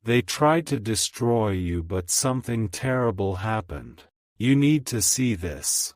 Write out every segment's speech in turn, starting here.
They tried to destroy you, but something terrible happened. You need to see this.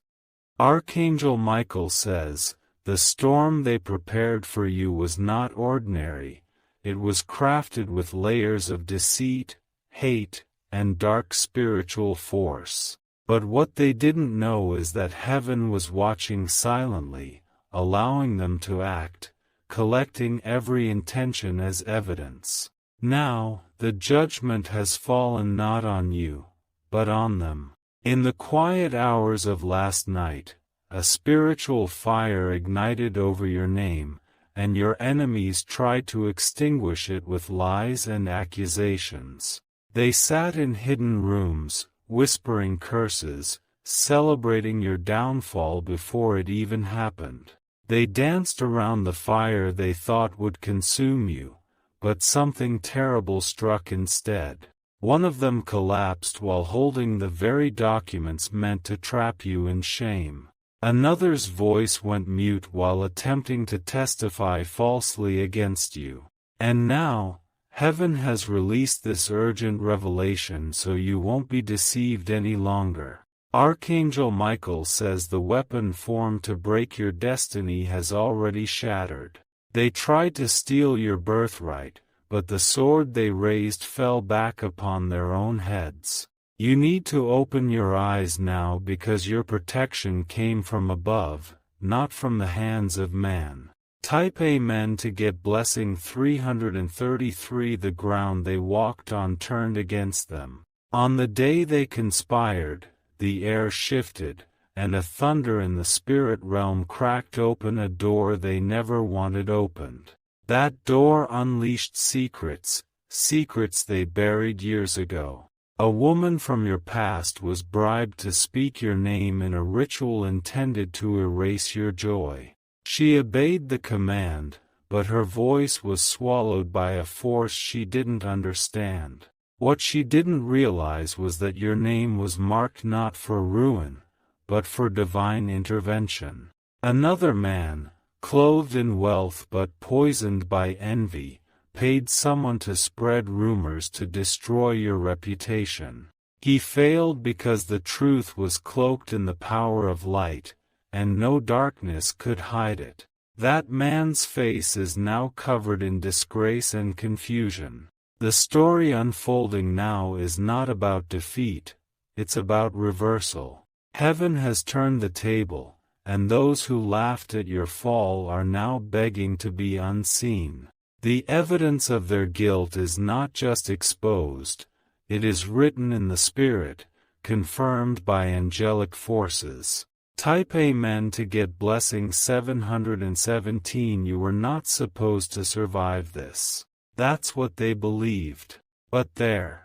Archangel Michael says, the storm they prepared for you was not ordinary. It was crafted with layers of deceit, hate, and dark spiritual force. But what they didn't know is that heaven was watching silently, allowing them to act, collecting every intention as evidence. Now, the judgment has fallen not on you, but on them. In the quiet hours of last night, a spiritual fire ignited over your name, and your enemies tried to extinguish it with lies and accusations. They sat in hidden rooms, whispering curses, celebrating your downfall before it even happened. They danced around the fire they thought would consume you, but something terrible struck instead. One of them collapsed while holding the very documents meant to trap you in shame. Another's voice went mute while attempting to testify falsely against you. And now, heaven has released this urgent revelation so you won't be deceived any longer. Archangel Michael says the weapon formed to break your destiny has already shattered. They tried to steal your birthright, but the sword they raised fell back upon their own heads. You need to open your eyes now because your protection came from above, not from the hands of man. Type Amen to get blessing 333. The ground they walked on turned against them. On the day they conspired, the air shifted, and a thunder in the spirit realm cracked open a door they never wanted opened. That door unleashed secrets, secrets they buried years ago. A woman from your past was bribed to speak your name in a ritual intended to erase your joy. She obeyed the command, but her voice was swallowed by a force she didn't understand. What she didn't realize was that your name was marked not for ruin, but for divine intervention. Another man, clothed in wealth but poisoned by envy, paid someone to spread rumors to destroy your reputation. He failed because the truth was cloaked in the power of light, and no darkness could hide it. That man's face is now covered in disgrace and confusion. The story unfolding now is not about defeat, it's about reversal. Heaven has turned the table, and those who laughed at your fall are now begging to be unseen. The evidence of their guilt is not just exposed, it is written in the Spirit, confirmed by angelic forces. Type Amen to get blessing 717. You were not supposed to survive this. That's what they believed. But their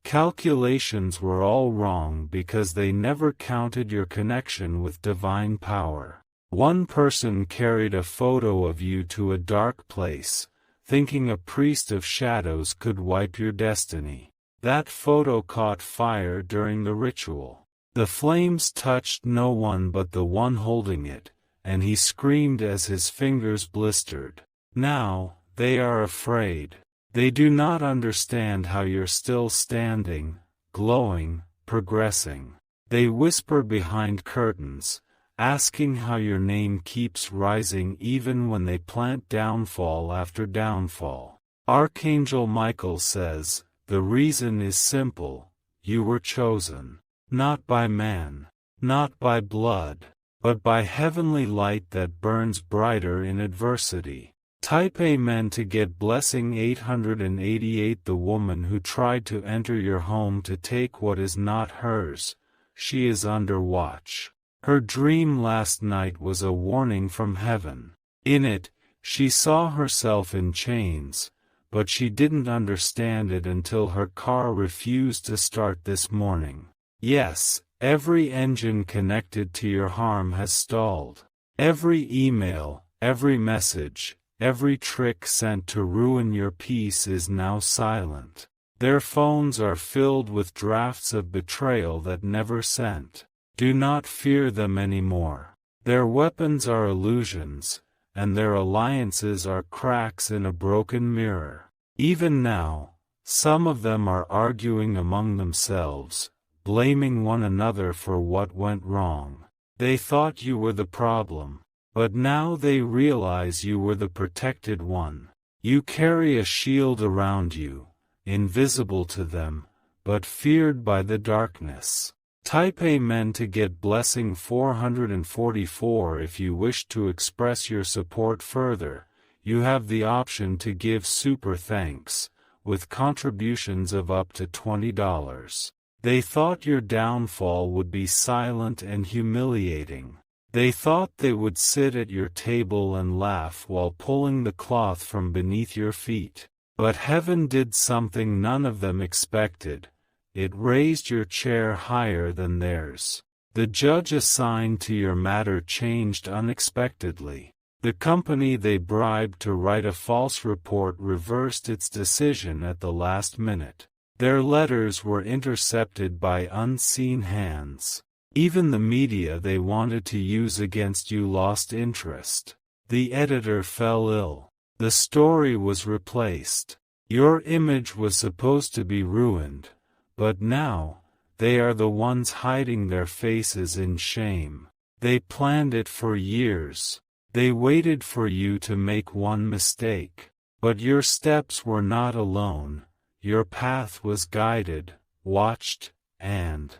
calculations were all wrong because they never counted your connection with divine power. One person carried a photo of you to a dark place, thinking a priest of shadows could wipe your destiny. That photo caught fire during the ritual. The flames touched no one but the one holding it, and he screamed as his fingers blistered. Now, they are afraid. They do not understand how you're still standing, glowing, progressing. They whisper behind curtains, asking how your name keeps rising even when they plant downfall after downfall. Archangel Michael says, the reason is simple, you were chosen. Not by man, not by blood, but by heavenly light that burns brighter in adversity. Type Amen to get blessing 888. The woman who tried to enter your home to take what is not hers, she is under watch. Her dream last night was a warning from heaven. In it, she saw herself in chains, but she didn't understand it until her car refused to start this morning. Yes, every engine connected to your harm has stalled. Every email, every message, every trick sent to ruin your peace is now silent. Their phones are filled with drafts of betrayal that never sent. Do not fear them anymore. Their weapons are illusions, and their alliances are cracks in a broken mirror. Even now, Some of them are arguing among themselves, blaming one another for what went wrong. They thought you were the problem, but now they realize you were the protected one. You carry a shield around you, invisible to them, but feared by the darkness. Type Amen to get blessing 444. If you wish to express your support further, you have the option to give super thanks, with contributions of up to $20. They thought your downfall would be silent and humiliating. They thought they would sit at your table and laugh while pulling the cloth from beneath your feet. But heaven did something none of them expected. It raised your chair higher than theirs. The judge assigned to your matter changed unexpectedly. The company they bribed to write a false report reversed its decision at the last minute. Their letters were intercepted by unseen hands. Even the media they wanted to use against you lost interest. The editor fell ill. The story was replaced. Your image was supposed to be ruined, but now, they are the ones hiding their faces in shame. They planned it for years. They waited for you to make one mistake. But your steps were not alone. Your path was guided, watched, and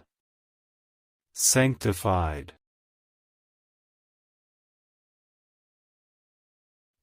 sanctified.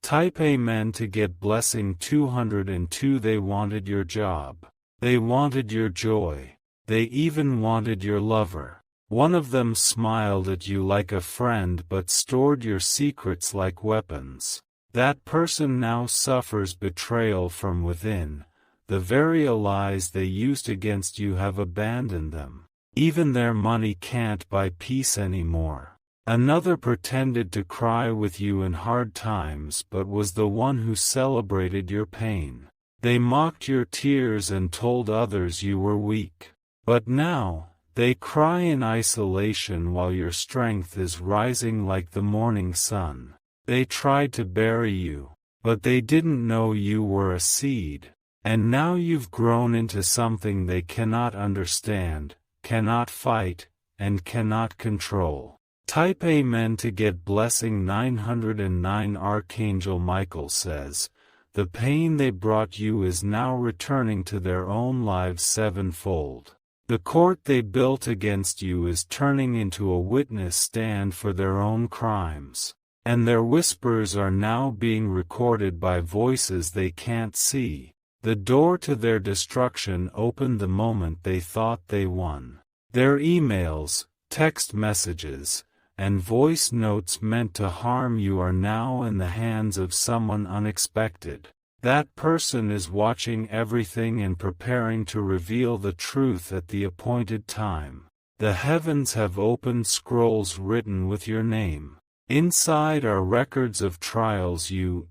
Type Amen to get blessing 202. They wanted your job. They wanted your joy. They even wanted your lover. One of them smiled at you like a friend but stored your secrets like weapons. That person now suffers betrayal from within. The very lies they used against you have abandoned them. Even their money can't buy peace anymore. Another pretended to cry with you in hard times but was the one who celebrated your pain. They mocked your tears and told others you were weak. But now, they cry in isolation while your strength is rising like the morning sun. They tried to bury you, but they didn't know you were a seed. And now you've grown into something they cannot understand, cannot fight, and cannot control. Type Amen to get blessing 909. Archangel Michael says, the pain they brought you is now returning to their own lives sevenfold. The court they built against you is turning into a witness stand for their own crimes. And their whispers are now being recorded by voices they can't see. The door to their destruction opened the moment they thought they won. Their emails, text messages, and voice notes meant to harm you are now in the hands of someone unexpected. That person is watching everything and preparing to reveal the truth at the appointed time. The heavens have opened scrolls written with your name. Inside are records of trials you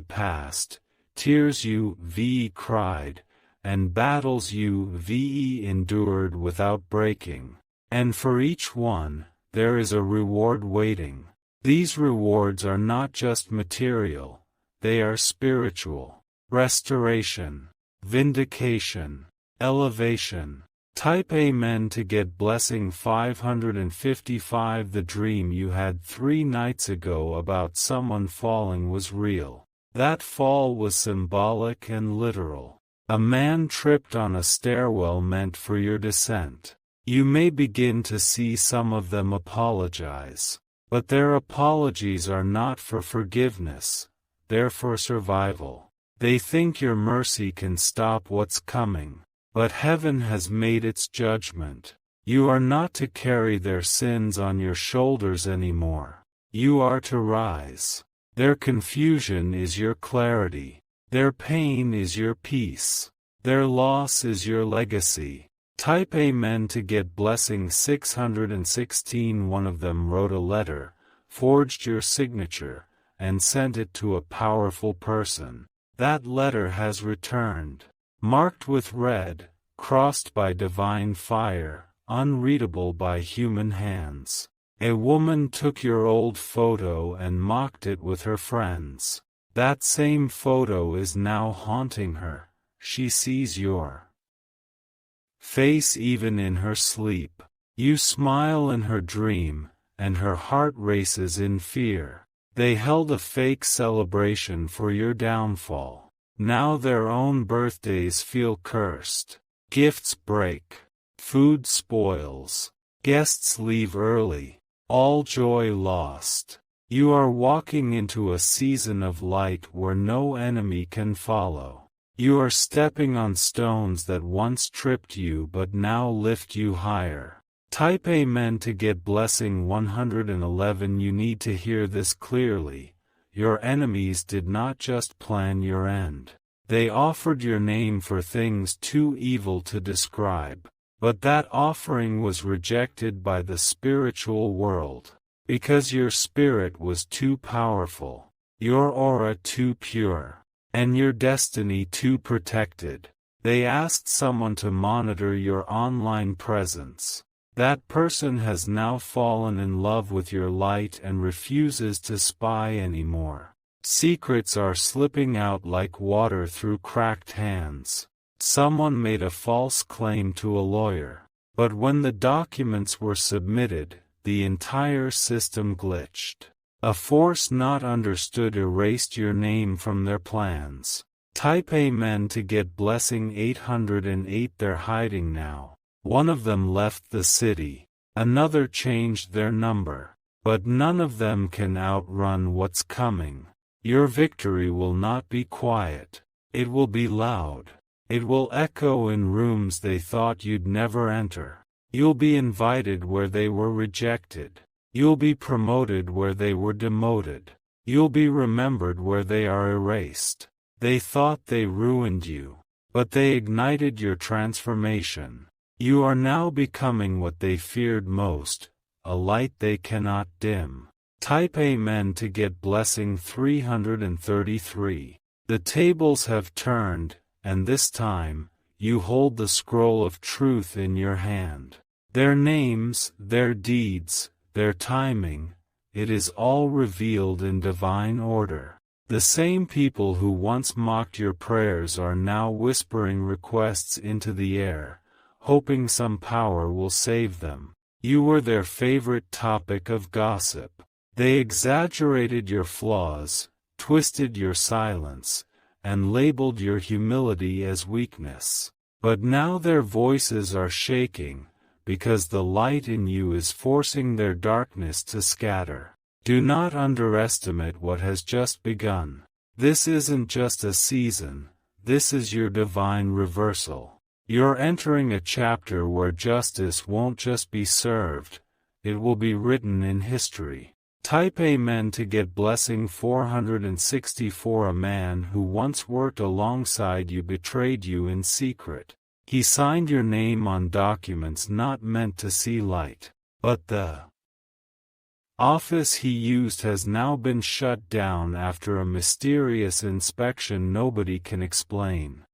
passed, tears you cried, and battles you endured without breaking. And for each one, there is a reward waiting. These rewards are not just material, they are spiritual. Restoration, vindication, elevation. Type Amen to get blessing 555. The dream you had 3 nights ago about someone falling was real. That fall was symbolic and literal. A man tripped on a stairwell meant for your descent. You may begin to see some of them apologize. But their apologies are not for forgiveness, they're for survival. They think your mercy can stop what's coming. But heaven has made its judgment. You are not to carry their sins on your shoulders anymore. You are to rise. Their confusion is your clarity. Their pain is your peace. Their loss is your legacy. Type Amen to get blessing 616. One of them wrote a letter, forged your signature, and sent it to a powerful person. That letter has returned. Marked with red, crossed by divine fire, unreadable by human hands. A woman took your old photo and mocked it with her friends. That same photo is now haunting her, she sees your face even in her sleep. You smile in her dream, and her heart races in fear. They held a fake celebration for your downfall. Now their own birthdays feel cursed. Gifts break. Food spoils. Guests leave early. All joy lost. You are walking into a season of light where no enemy can follow. You are stepping on stones that once tripped you but now lift you higher. Type Amen to get blessing 111. You need to hear this clearly. Your enemies did not just plan your end. They offered your name for things too evil to describe. But that offering was rejected by the spiritual world. Because your spirit was too powerful, your aura too pure, and your destiny too protected. They asked someone to monitor your online presence. That person has now fallen in love with your light and refuses to spy anymore. Secrets are slipping out like water through cracked hands. Someone made a false claim to a lawyer. But when the documents were submitted, the entire system glitched. A force not understood erased your name from their plans. Type Amen to get blessing 808. They're hiding now. One of them left the city. Another changed their number. But none of them can outrun what's coming. Your victory will not be quiet. It will be loud. It will echo in rooms they thought you'd never enter. You'll be invited where they were rejected. You'll be promoted where they were demoted. You'll be remembered where they are erased. They thought they ruined you, but they ignited your transformation. You are now becoming what they feared most, a light they cannot dim. Type Amen to get blessing 333. The tables have turned, and this time, you hold the scroll of truth in your hand. Their names, their deeds, their timing, it is all revealed in divine order. The same people who once mocked your prayers are now whispering requests into the air, hoping some power will save them. You were their favorite topic of gossip. They exaggerated your flaws, twisted your silence, and labeled your humility as weakness. But now their voices are shaking, because the light in you is forcing their darkness to scatter. Do not underestimate what has just begun. This isn't just a season, this is your divine reversal. You're entering a chapter where justice won't just be served, it will be written in history. Type Amen to get blessing 464. A man who once worked alongside you betrayed you in secret. He signed your name on documents not meant to see light. But the office he used has now been shut down after a mysterious inspection nobody can explain.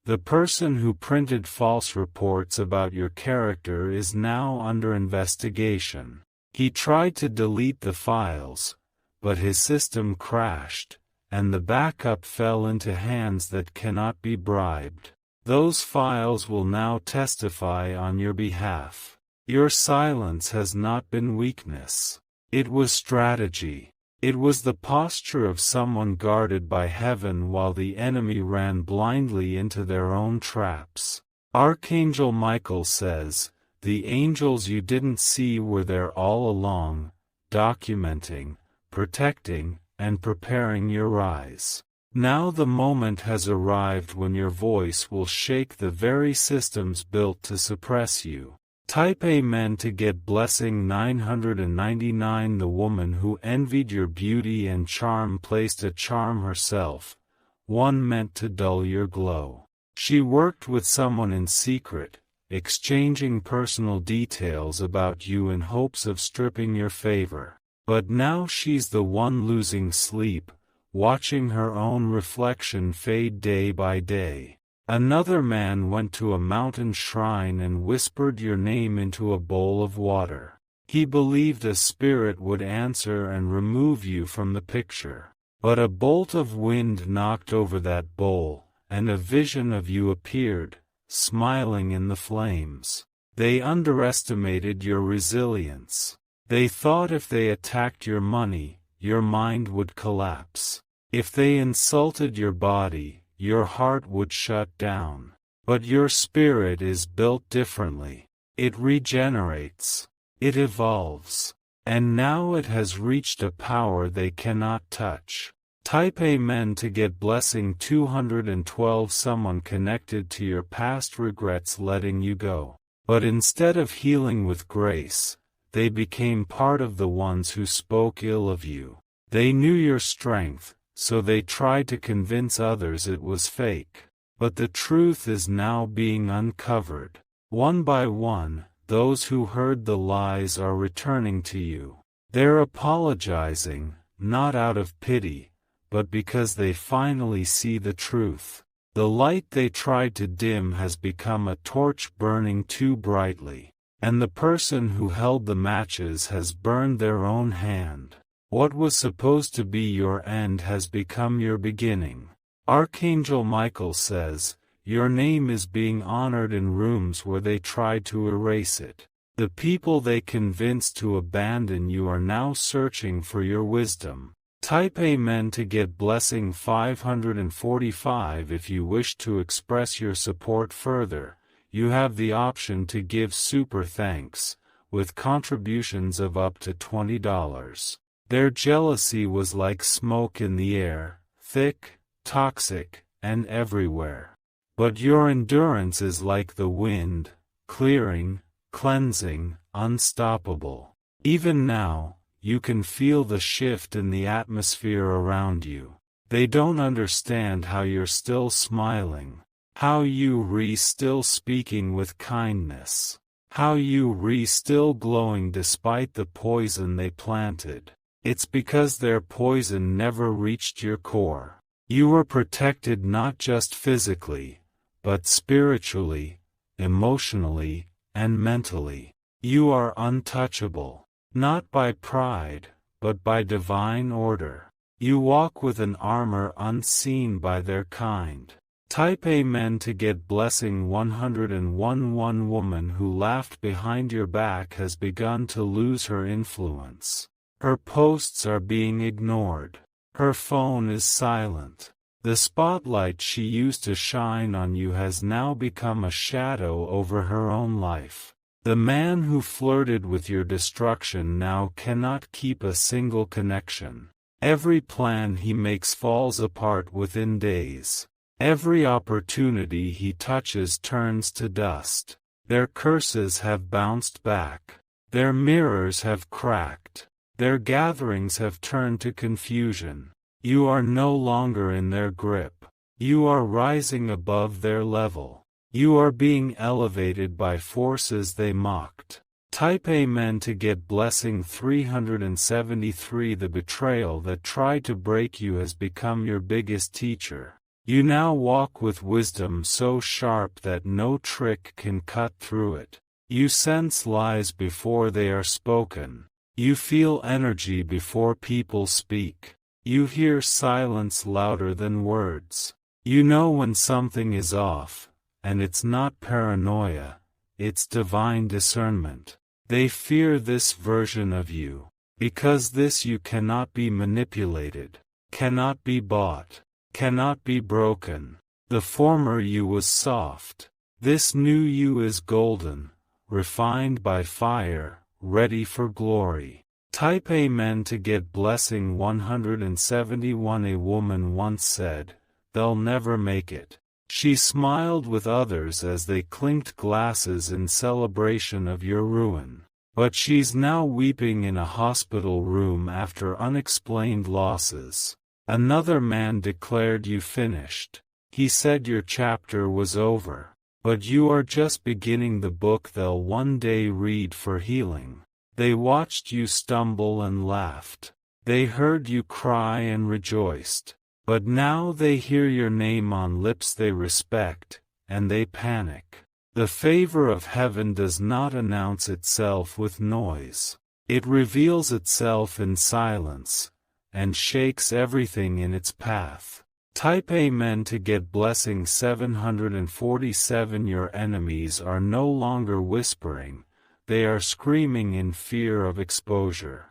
The person who printed false reports about your character is now under investigation. He tried to delete the files, but his system crashed, and the backup fell into hands that cannot be bribed. Those files will now testify on your behalf. Your silence has not been weakness. It was strategy. It was the posture of someone guarded by heaven while the enemy ran blindly into their own traps. Archangel Michael says, "The angels you didn't see were there all along, documenting, protecting, and preparing your rise." Now the moment has arrived when your voice will shake the very systems built to suppress you. Type Amen to get blessing 999. The woman who envied your beauty and charm placed a charm herself, one meant to dull your glow. She worked with someone in secret, exchanging personal details about you in hopes of stripping your favor. But now she's the one losing sleep, watching her own reflection fade day by day. Another man went to a mountain shrine and whispered your name into a bowl of water. He believed a spirit would answer and remove you from the picture. But a bolt of wind knocked over that bowl, and a vision of you appeared, smiling in the flames. They underestimated your resilience. They thought if they attacked your money, your mind would collapse. If they insulted your body, your heart would shut down. But your spirit is built differently. It regenerates. It evolves. And now it has reached a power they cannot touch. Type Amen to get blessing 212. Someone connected to your past regrets letting you go. But instead of healing with grace, they became part of the ones who spoke ill of you. They knew your strength, so they tried to convince others it was fake. But the truth is now being uncovered. One by one, those who heard the lies are returning to you. They're apologizing, not out of pity, but because they finally see the truth. The light they tried to dim has become a torch burning too brightly. And the person who held the matches has burned their own hand. What was supposed to be your end has become your beginning. Archangel Michael says, your name is being honored in rooms where they tried to erase it. The people they convinced to abandon you are now searching for your wisdom. Type Amen to get blessing 545. If you wish to express your support further, you have the option to give super thanks, with contributions of up to $20. Their jealousy was like smoke in the air, thick, toxic, and everywhere. But your endurance is like the wind, clearing, cleansing, unstoppable. Even now, you can feel the shift in the atmosphere around you. They don't understand how you're still smiling. How you still speaking with kindness. How you still glowing despite the poison they planted. It's because their poison never reached your core. You were protected not just physically, but spiritually, emotionally, and mentally. You are untouchable, not by pride, but by divine order. You walk with an armor unseen by their kind. Type Amen to get blessing 101. One woman who laughed behind your back has begun to lose her influence. Her posts are being ignored. Her phone is silent. The spotlight she used to shine on you has now become a shadow over her own life. The man who flirted with your destruction now cannot keep a single connection. Every plan he makes falls apart within days. Every opportunity he touches turns to dust. Their curses have bounced back. Their mirrors have cracked. Their gatherings have turned to confusion. You are no longer in their grip. You are rising above their level. You are being elevated by forces they mocked. Type Amen to get blessing 373. The betrayal that tried to break you has become your biggest teacher. You now walk with wisdom so sharp that no trick can cut through it. You sense lies before they are spoken. You feel energy before people speak. You hear silence louder than words. You know when something is off, and it's not paranoia, it's divine discernment. They fear this version of you, because this you cannot be manipulated, cannot be bought, cannot be broken. The former you was soft. This new you is golden, refined by fire, ready for glory. Type Amen to get blessing 171. A woman once said, "They'll never make it." She smiled with others as they clinked glasses in celebration of your ruin. But she's now weeping in a hospital room after unexplained losses. Another man declared you finished. He said your chapter was over. But you are just beginning the book they'll one day read for healing. They watched you stumble and laughed. They heard you cry and rejoiced. But now they hear your name on lips they respect, and they panic. The favor of heaven does not announce itself with noise. It reveals itself in silence, and shakes everything in its path. Type Amen to get blessing 747. Your enemies are no longer whispering, they are screaming in fear of exposure.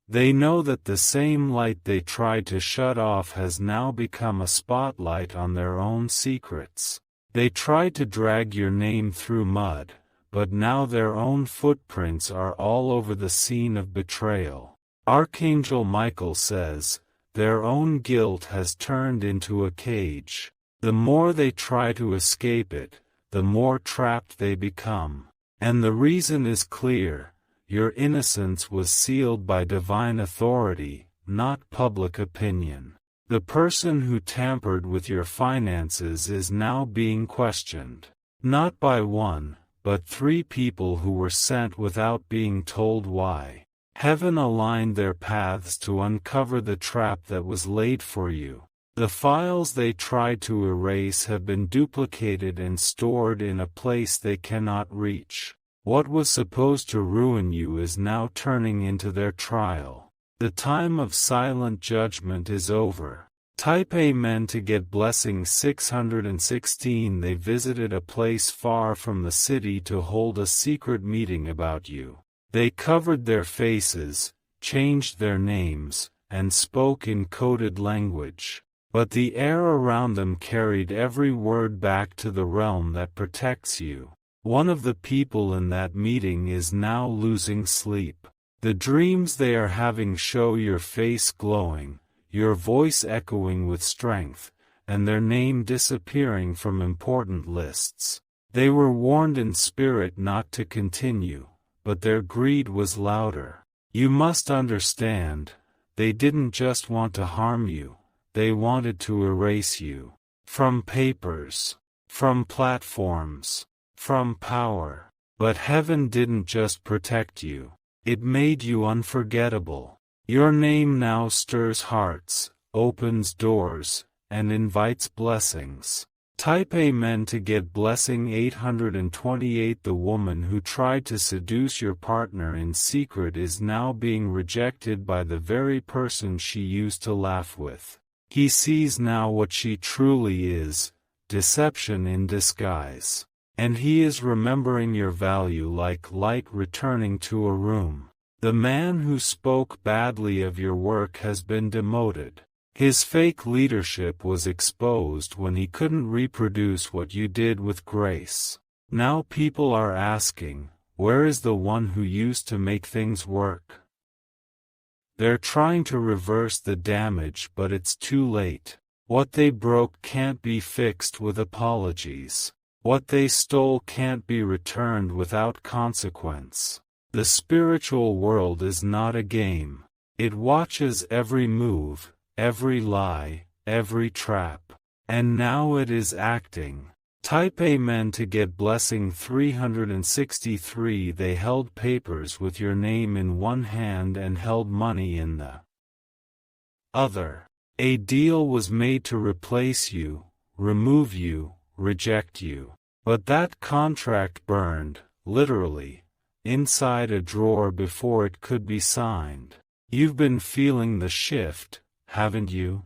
They know that the same light they tried to shut off has now become a spotlight on their own secrets. They tried to drag your name through mud, but now their own footprints are all over the scene of betrayal. Archangel Michael says, their own guilt has turned into a cage. The more they try to escape it, the more trapped they become. And the reason is clear. Your innocence was sealed by divine authority, not public opinion. The person who tampered with your finances is now being questioned. Not by one, but 3 people who were sent without being told why. Heaven aligned their paths to uncover the trap that was laid for you. The files they tried to erase have been duplicated and stored in a place they cannot reach. What was supposed to ruin you is now turning into their trial. The time of silent judgment is over. Type Amen to get blessing 616. They visited a place far from the city to hold a secret meeting about you. They covered their faces, changed their names, and spoke in coded language. But the air around them carried every word back to the realm that protects you. One of the people in that meeting is now losing sleep. The dreams they are having show your face glowing, your voice echoing with strength, and their name disappearing from important lists. They were warned in spirit not to continue, but their greed was louder. You must understand, they didn't just want to harm you, they wanted to erase you. From papers, from platforms, from power. But heaven didn't just protect you, it made you unforgettable. Your name now stirs hearts, opens doors, and invites blessings. Type Amen to get blessing 828. The woman who tried to seduce your partner in secret is now being rejected by the very person she used to laugh with. He sees now what she truly is, deception in disguise. And he is remembering your value like light returning to a room. The man who spoke badly of your work has been demoted. His fake leadership was exposed when he couldn't reproduce what you did with grace. Now people are asking, where is the one who used to make things work? They're trying to reverse the damage, but it's too late. What they broke can't be fixed with apologies. What they stole can't be returned without consequence. The spiritual world is not a game. It watches every move, every lie, every trap. And now it is acting. Type Amen to get blessing 363. They held papers with your name in one hand and held money in the other. A deal was made to replace you, remove you, reject you. But that contract burned, literally, inside a drawer before it could be signed. You've been feeling the shift, haven't you?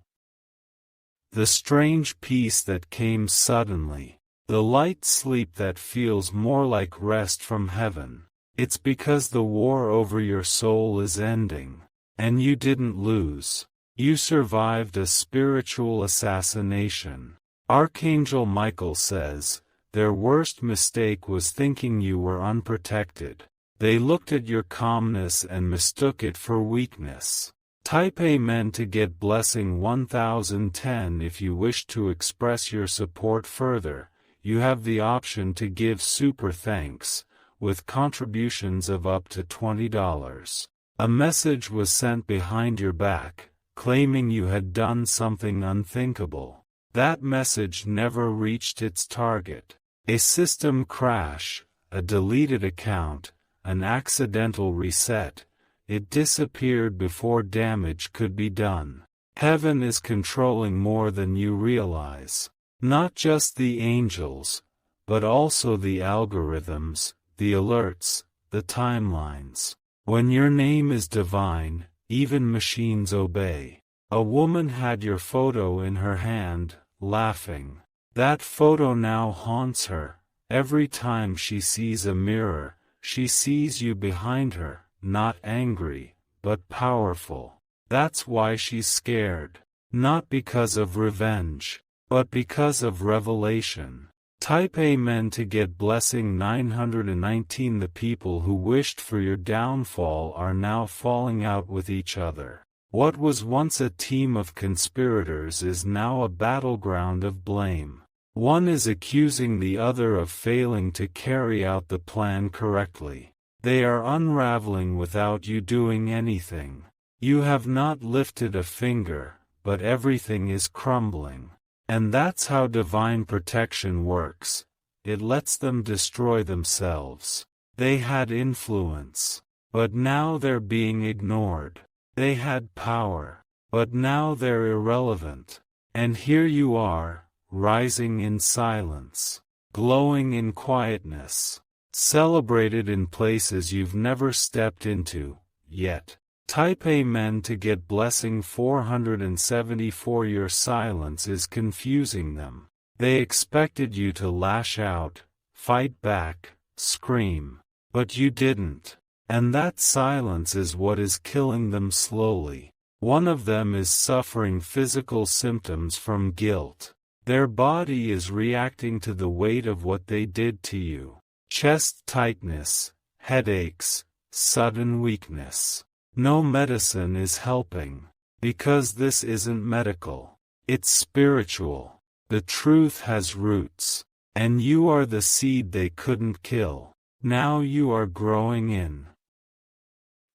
The strange peace that came suddenly. The light sleep that feels more like rest from heaven. It's because the war over your soul is ending. And you didn't lose. You survived a spiritual assassination. Archangel Michael says, their worst mistake was thinking you were unprotected. They looked at your calmness and mistook it for weakness. Type Amen to get blessing 1010. If you wish to express your support further, you have the option to give super thanks, with contributions of up to $20. A message was sent behind your back, claiming you had done something unthinkable. That message never reached its target. A system crash, a deleted account, an accidental reset. It disappeared before damage could be done. Heaven is controlling more than you realize. Not just the angels, but also the algorithms, the alerts, the timelines. When your name is divine, even machines obey. A woman had your photo in her hand, laughing. That photo now haunts her. Every time she sees a mirror, she sees you behind her, not angry, but powerful. That's why she's scared. Not because of revenge, but because of revelation. Type Amen to get blessing 919. The people who wished for your downfall are now falling out with each other. What was once a team of conspirators is now a battleground of blame. One is accusing the other of failing to carry out the plan correctly. They are unraveling without you doing anything. You have not lifted a finger, but everything is crumbling. And that's how divine protection works. It lets them destroy themselves. They had influence, but now they're being ignored. They had power, but now they're irrelevant. And here you are, rising in silence, glowing in quietness, celebrated in places you've never stepped into, yet. Type Amen to get blessing 474. Your silence is confusing them. They expected you to lash out, fight back, scream. But you didn't. And that silence is what is killing them slowly. One of them is suffering physical symptoms from guilt. Their body is reacting to the weight of what they did to you. Chest tightness, headaches, sudden weakness. No medicine is helping. Because this isn't medical. It's spiritual. The truth has roots. And you are the seed they couldn't kill. Now you are growing in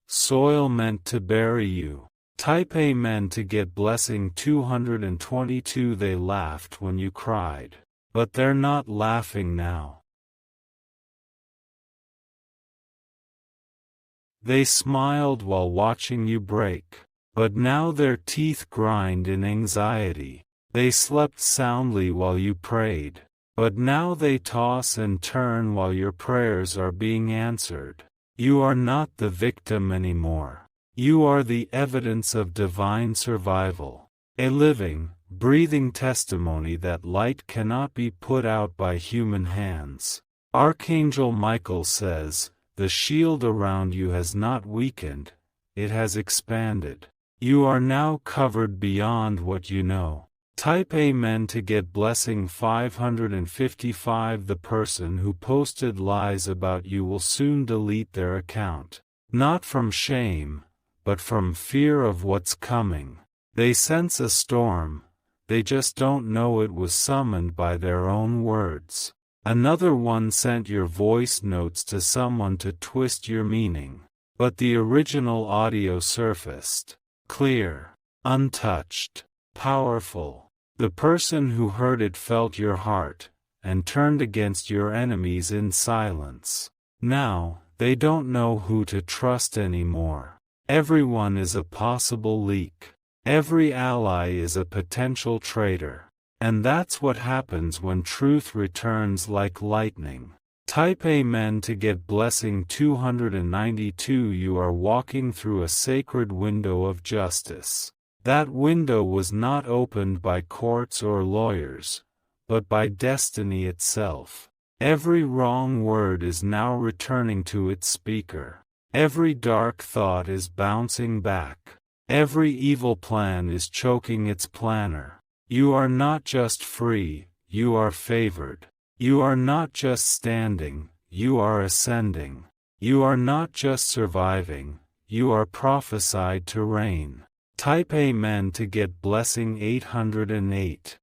soil meant to bury you. Type Amen to get blessing 222. They laughed when you cried. But they're not laughing now. They smiled while watching you break. But now their teeth grind in anxiety. They slept soundly while you prayed. But now they toss and turn while your prayers are being answered. You are not the victim anymore. You are the evidence of divine survival. A living, breathing testimony that light cannot be put out by human hands. Archangel Michael says, the shield around you has not weakened, it has expanded. You are now covered beyond what you know. Type Amen to get blessing 555. The person who posted lies about you will soon delete their account. Not from shame, but from fear of what's coming. They sense a storm, they just don't know it was summoned by their own words. Another one sent your voice notes to someone to twist your meaning. But the original audio surfaced. Clear, untouched, powerful. The person who heard it felt your heart, and turned against your enemies in silence. Now, they don't know who to trust anymore. Everyone is a possible leak. Every ally is a potential traitor. And that's what happens when truth returns like lightning. Type Amen to get blessing 292. You are walking through a sacred window of justice. That window was not opened by courts or lawyers, but by destiny itself. Every wrong word is now returning to its speaker. Every dark thought is bouncing back. Every evil plan is choking its planner. You are not just free, you are favored. You are not just standing, you are ascending. You are not just surviving, you are prophesied to reign. Type Amen to get blessing 808.